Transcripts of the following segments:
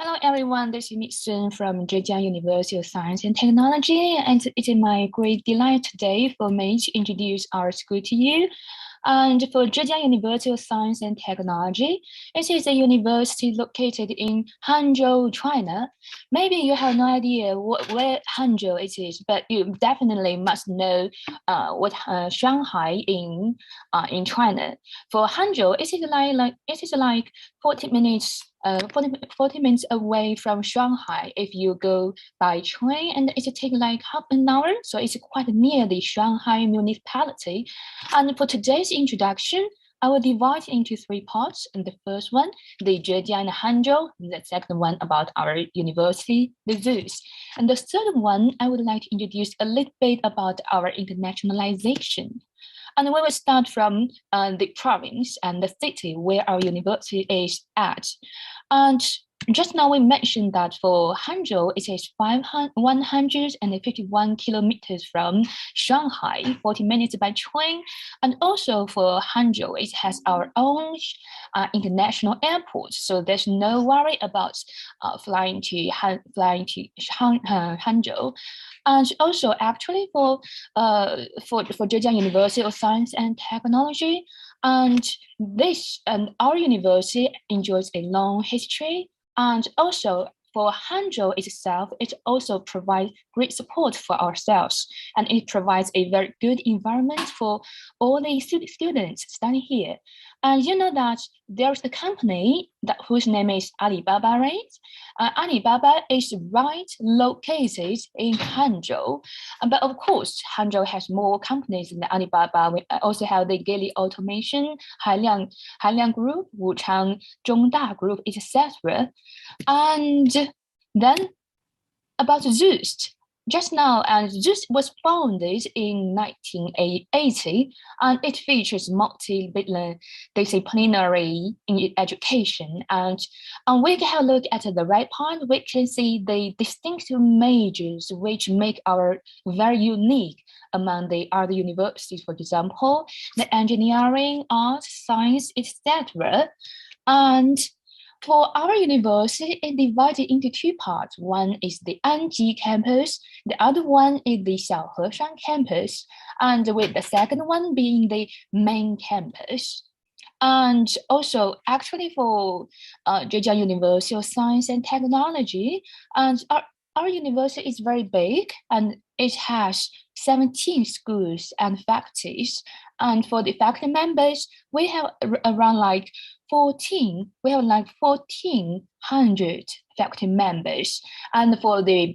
Hello everyone, this is Sun from Zhejiang University of Science and Technology, and it is my great delight today for me to introduce our school to you. And for Zhejiang University of Science and Technology, it is a university located in Hangzhou, China. Maybe you have no idea where Hangzhou it is, but you definitely must know what Shanghai in China. For Hangzhou, it is like 40 minutes 40 minutes away from Shanghai if you go by train, and it takes like half an hour, so it's quite near the Shanghai municipality. And for today's introduction, I will divide into three parts. And the first one, the Zhejiang and Hangzhou. The second one about our university, the ZUST. And the third one, I would like to introduce a little bit about our internationalization. And we will start from the province and the city where our university is at. And just now we mentioned that for Hangzhou, it is 151 kilometers from Shanghai, 40 minutes by train. And also for Hangzhou, it has our own international airport. So there's no worry about flying to Hangzhou. And also actually for Zhejiang University of Science and Technology, and our university enjoys a long history. And also for Hangzhou itself, it also provides great support for ourselves, and it provides a very good environment for all the students studying here. And you know that there's a company whose name is Alibaba, right? Alibaba is right located in Hangzhou. But of course, Hangzhou has more companies than Alibaba. We also have the Geely Automation, Hailiang Group, Wuchang Zhongda Group, etc. And then about ZUST. Just now, and ZUST was founded in 1980, and it features multidisciplinary education. And we can have a look at the right part. We can see the distinctive majors which make our very unique among the other universities. For example, the engineering, art, science, etc. And for our university, it's divided into two parts. One is the Anji campus, the other one is the Xiaoheshan campus, and with the second one being the main campus. And also, actually, for Zhejiang University of Science and Technology, and our university is very big, and it has 17 schools and faculties. And for the faculty members, we have around like 1,400 faculty members. And for the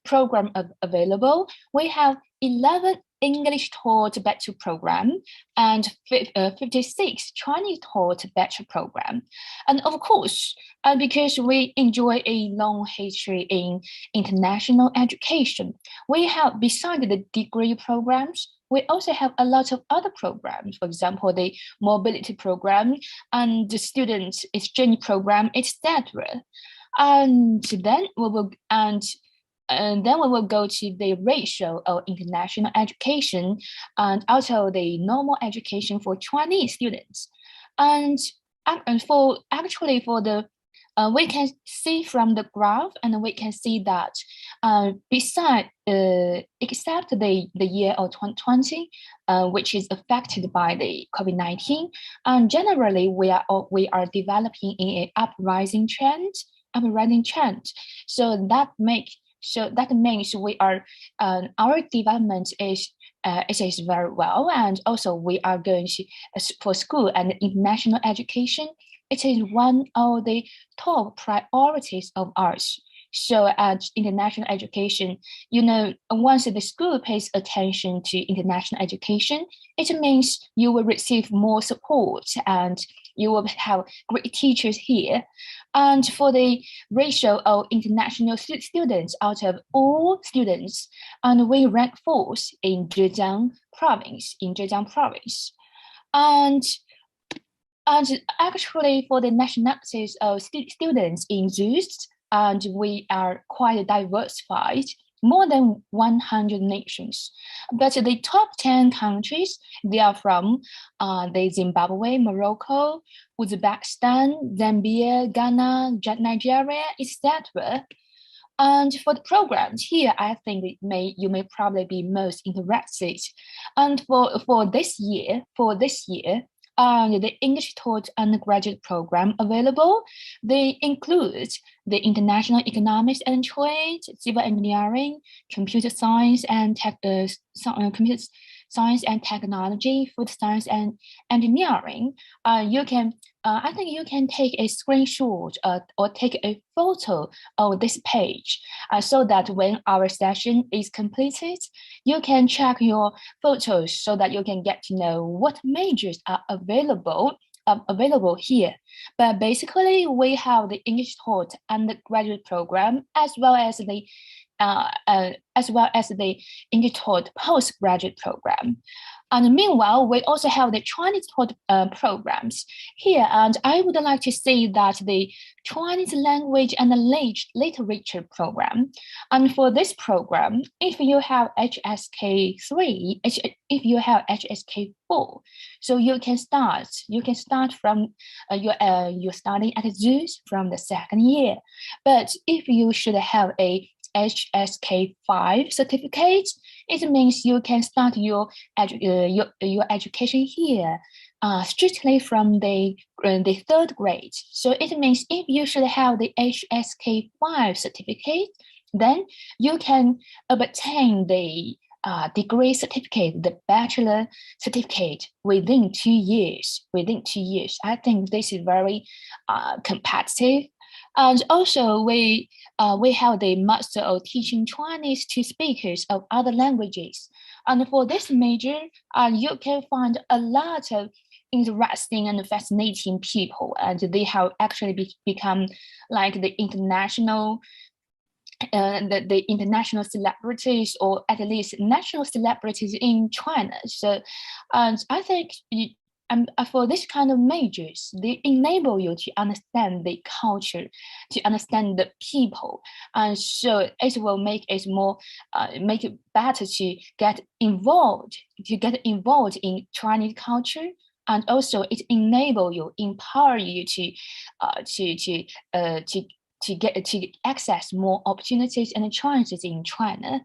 program available, we have 11 English taught bachelor program and 56 Chinese taught bachelor program. And of course, because we enjoy a long history in international education, we have, beside the degree programs, we also have a lot of other programs. For example, the mobility program and the student exchange program, etc. And then we will go to the ratio of international education and also the normal education for Chinese students. And we can see from the graph, and we can see that except the year of 2020, which is affected by the COVID-19, and generally we are developing in an uprising trend. So that means we are our development is very well, and also we are going to for school and international education. It is one of the top priorities of ours. So at international education, once the school pays attention to international education, it means you will receive more support and you will have great teachers here. And for the ratio of international students out of all students, and we rank fourth in Zhejiang province. And actually, for the nationalities of students in ZUST, and we are quite diversified. more than 100 nations. But the top 10 countries, they are from the Zimbabwe, Morocco, Uzbekistan, Zambia, Ghana, Nigeria, etc. And for the programs here, I think you may probably be most interested. And for this year, the English taught undergraduate program available, they include the international economics and trade, civil engineering, computer science and computer science and technology, food science and engineering. I think you can take a screenshot or take a photo of this page so that when our session is completed, you can check your photos so that you can get to know what majors are available here. But basically, we have the English taught undergraduate program as well as the English taught postgraduate program. And meanwhile, we also have the Chinese taught programs here. And I would like to say that the Chinese language and literature program. And for this program, if you have HSK3, if you have HSK4, so you can start from you're starting at ZUST from the second year. But if you should have a HSK5 certificate, it means you can start your education here strictly from the third grade. So it means if you should have the HSK5 certificate, then you can obtain the degree certificate, the bachelor certificate within 2 years. I think this is very competitive. And also, we have the Master of Teaching Chinese to speakers of other languages. And for this major, you can find a lot of interesting and fascinating people, and they have actually become like the international celebrities, or at least national celebrities in China. So, and I think for this kind of majors, they enable you to understand the culture, to understand the people, and so it will make it more, make it better to get involved in Chinese culture, and also it empower you to access more opportunities and chances in China.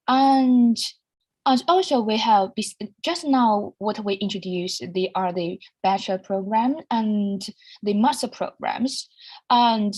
And also we have just now what we introduced, they are the bachelor program and the master programs. And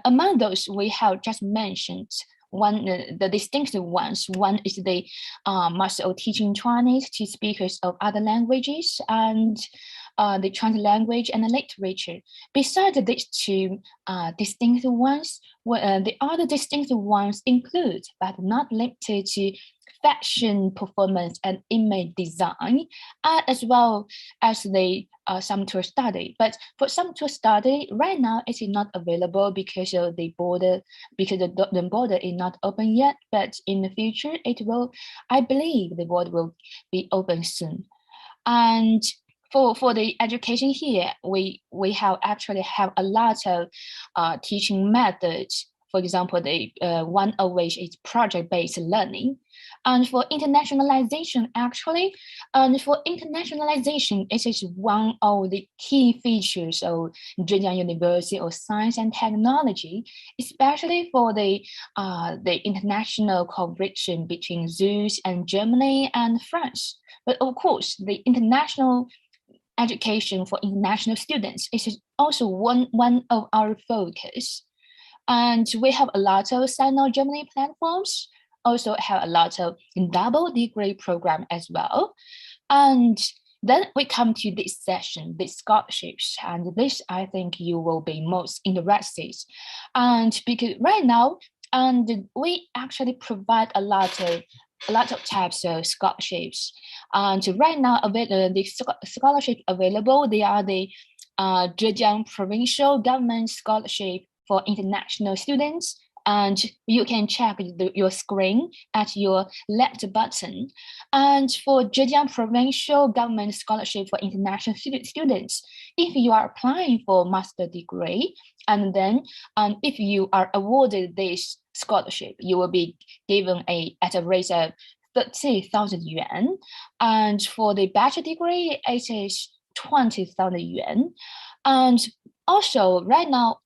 among those we have just mentioned one, the distinctive ones. One is the Master of Teaching Chinese to speakers of other languages, and the Chinese language and literature. Besides these two distinctive ones, the other distinctive ones include, but not limited to, fashion, performance, and image design, as well as the summer study. But for summer study, right now it is not available because of the border, because the border is not open yet. But in the future, it will. I believe the border will be open soon. And for the education here, we actually have a lot of teaching methods. For example, the one of which is project-based learning. And for internationalization, it is one of the key features of Zhejiang University of Science and Technology, especially for the international cooperation between ZUST and Germany and France. But of course, the international education for international students is also one of our focus. And we have a lot of Sino-Germany platforms, also have a lot of double degree program as well. And then we come to this session, the scholarships, and this I think you will be most interested. And because right now, and we actually provide a lot of types of scholarships. And right now, the scholarship available, they are the Zhejiang Provincial Government Scholarship for international students, and you can check your screen at your left button. And for Zhejiang Provincial Government Scholarship for International students, if you are applying for master degree, and then if you are awarded this scholarship, you will be given at a rate of 30,000 yuan. And for the bachelor degree, it is 20,000 yuan. And also, right now,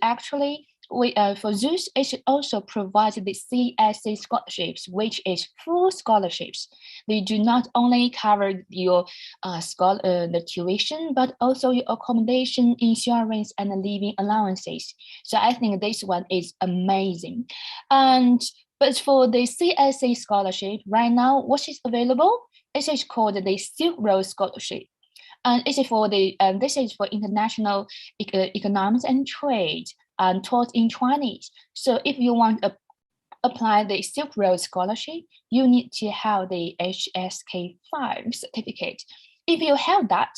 actually, for ZUST, it also provides the CSC scholarships, which is full scholarships. They do not only cover your the tuition, but also your accommodation, insurance, and living allowances. So I think this one is amazing. But for the CSC scholarship, right now, what is available? It is called the Silk Road Scholarship. And this is for international economics and trade and taught in Chinese. So if you want to apply the Silk Road Scholarship, you need to have the HSK5 certificate. If you have that,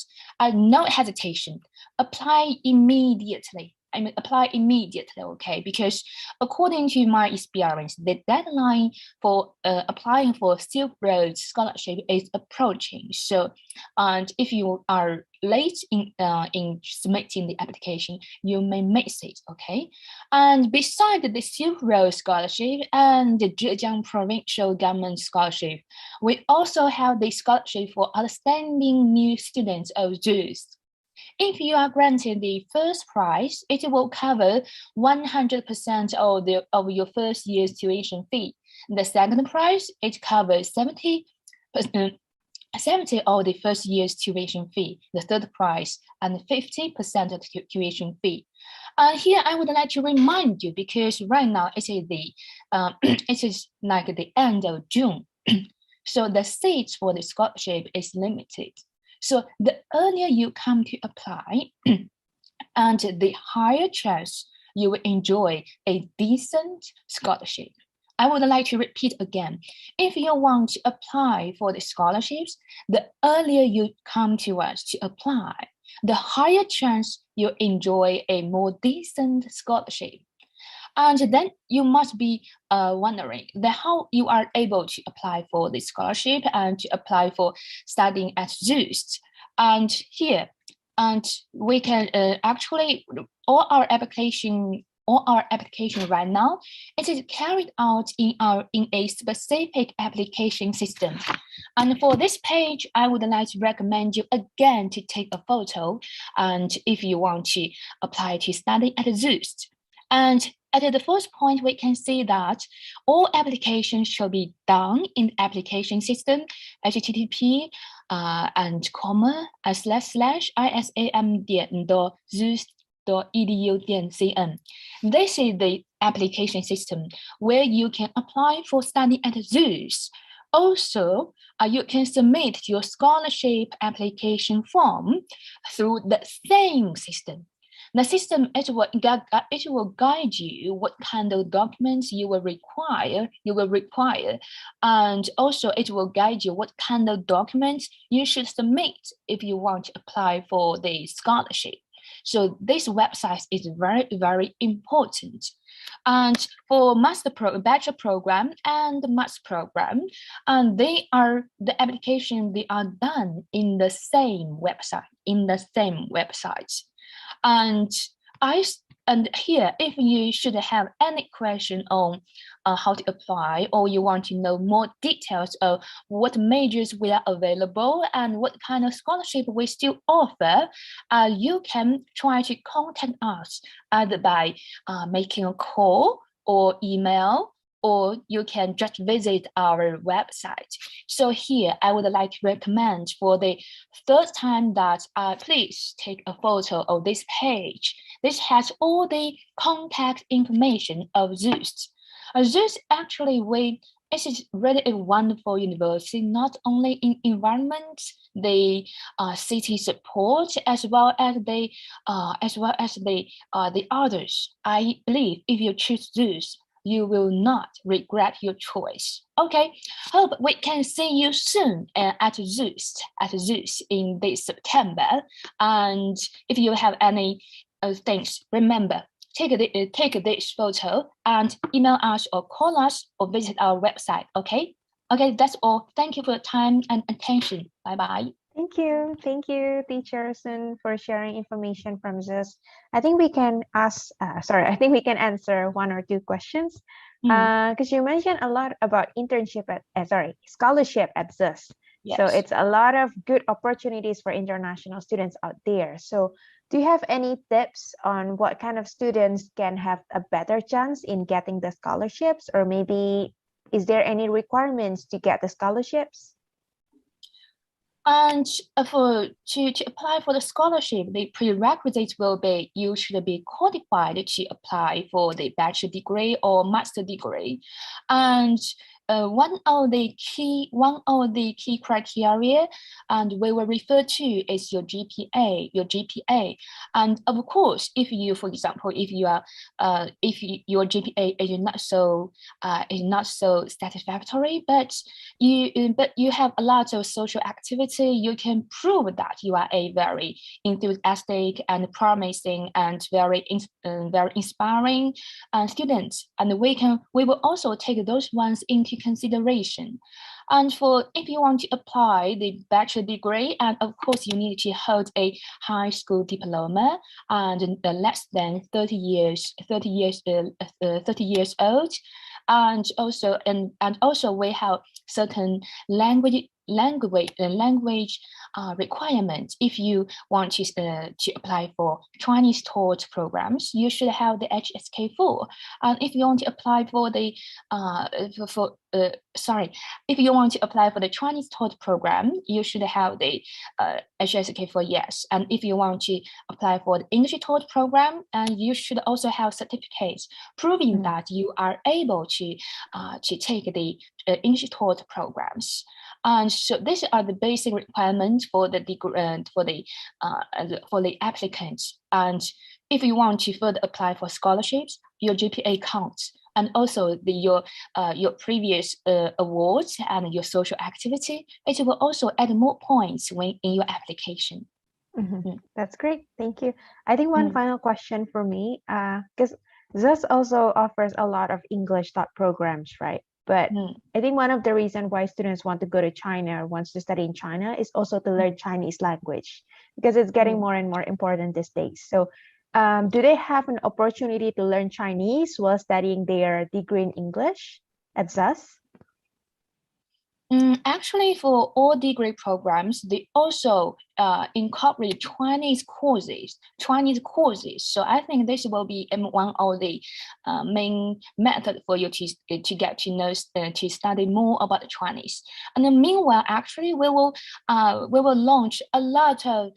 no hesitation, apply immediately. Apply immediately, okay? Because according to my experience, the deadline for applying for Silk Road Scholarship is approaching. So, and if you are late in submitting the application, you may miss it, okay? And besides the Silk Road Scholarship and the Zhejiang Provincial Government Scholarship, we also have the scholarship for outstanding new students of ZUST. If you are granted the first prize, it will cover 100% of your first year's tuition fee. The second prize, it covers 70% of the first year's tuition fee. The third prize, and 50% of the tuition fee. Here I would like to remind you, because right now it is like the end of June, so the seats for the scholarship is limited. So the earlier you come to apply, and the higher chance you will enjoy a decent scholarship. I would like to repeat again. If you want to apply for the scholarships, the earlier you come to us to apply, the higher chance you enjoy a more decent scholarship. And then you must be wondering how you are able to apply for the scholarship and to apply for studying at ZUST. And here, and we can actually, all our application right now, it is carried out in a specific application system. And for this page, I would like to recommend you again to take a photo, and if you want to apply to study at ZUST. And at the first point, we can see that all applications should be done in the application system, http and comma /isam.zust.edu.cn. This is the application system where you can apply for study at ZUST. Also, you can submit your scholarship application form through the same system. The system, it will guide you what kind of documents you will require, and also it will guide you what kind of documents you should submit if you want to apply for the scholarship. So this website is very, very important. And for bachelor program and master program, and the application, they are done in the same website, And here, if you should have any question on how to apply, or you want to know more details of what majors we are available and what kind of scholarship we still offer, you can try to contact us either by making a call or email, or you can just visit our website. So here, I would like to recommend for the third time that please take a photo of this page. This has all the contact information of ZUST. ZUST actually, it is really a wonderful university, not only in environment, the city support, as well as the others. I believe if you choose ZUST, you will not regret your choice. Okay, hope we can see you soon at ZUST in this September. And if you have any things, remember, take this photo and email us or call us or visit our website. Okay. Okay, that's all. Thank you for your time and attention. Bye bye. Thank you, Teacher Sun, for sharing information from ZUST. I think we can I think we can answer one or two questions. Because you mentioned a lot about internship scholarship at ZUST. Yes. So it's a lot of good opportunities for international students out there. So do you have any tips on what kind of students can have a better chance in getting the scholarships, or maybe is there any requirements to get the scholarships? And to apply for the scholarship, the prerequisites will be you should be qualified to apply for the bachelor degree or master degree. And one of the key criteria, and we will refer to, is your GPA. And of course, if you, for example, if your GPA is not so satisfactory, but you have a lot of social activity, you can prove that you are a very enthusiastic and promising and very inspiring student, and we will also take those ones into consideration. And if you want to apply the bachelor degree, and of course you need to hold a high school diploma and less than 30 years old, and also we have certain language requirements. If you want to apply for Chinese taught programs, you should have the HSK4. And if you want to apply for the if you want to apply for the Chinese taught program, you should have the HSK4, yes. And if you want to apply for the English taught program, and you should also have certificates proving that you are able to take the English taught programs. And so these are the basic requirements for the applicants. And if you want to further apply for scholarships, your GPA counts, and also your previous awards and your social activity. It will also add more points in your application. That's great. Thank you. I think one final question for me, because ZUST also offers a lot of English taught programs, right? But I think one of the reasons why students want to go to China or wants to study in China is also to learn Chinese language, because it's getting more and more important these days. So do they have an opportunity to learn Chinese while studying their degree in English at ZUST? Actually, for all degree programs, they also incorporate Chinese courses. So I think this will be one of the main method for you to get to know to study more about the Chinese. And then meanwhile, actually, we will launch a lot of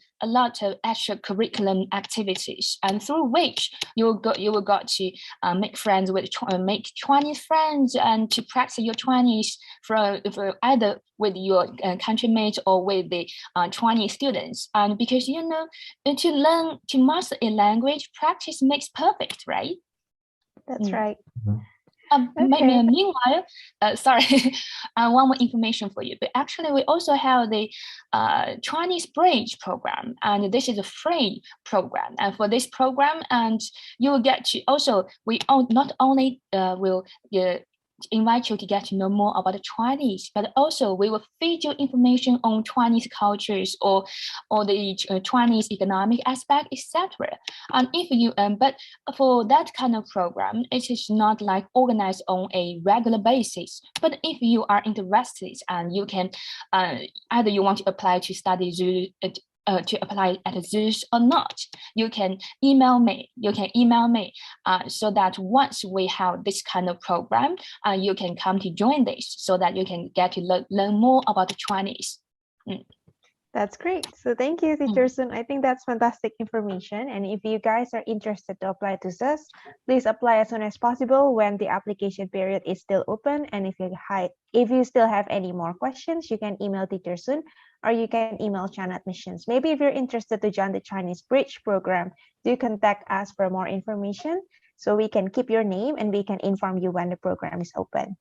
extra curriculum activities, and through which you will got to make Chinese friends and to practice your Chinese for either with your countrymates or with the Chinese students. And because to master a language, practice makes perfect, right? That's right. Meanwhile, one more information for you. But actually, we also have the Chinese Bridge program, and this is a free program. And for this program, and you will get to also not only will invite you to get to know more about the Chinese, but also we will feed you information on Chinese cultures or the Chinese economic aspect, etc. And if you but for that kind of program, it is not like organized on a regular basis. But if you are interested and you can either you want to apply to study to apply at ZUST or not, you can email me. So that once we have this kind of program, you can come to join this, so that you can get to learn more about the Chinese. That's great. So thank you, Teacher Sun. I think that's fantastic information. And if you guys are interested to apply to ZUST, please apply as soon as possible when the application period is still open. And if you still have any more questions, you can email Teacher Sun, or you can email China Admissions. Maybe if you're interested to join the Chinese Bridge program, do contact us for more information so we can keep your name and we can inform you when the program is open.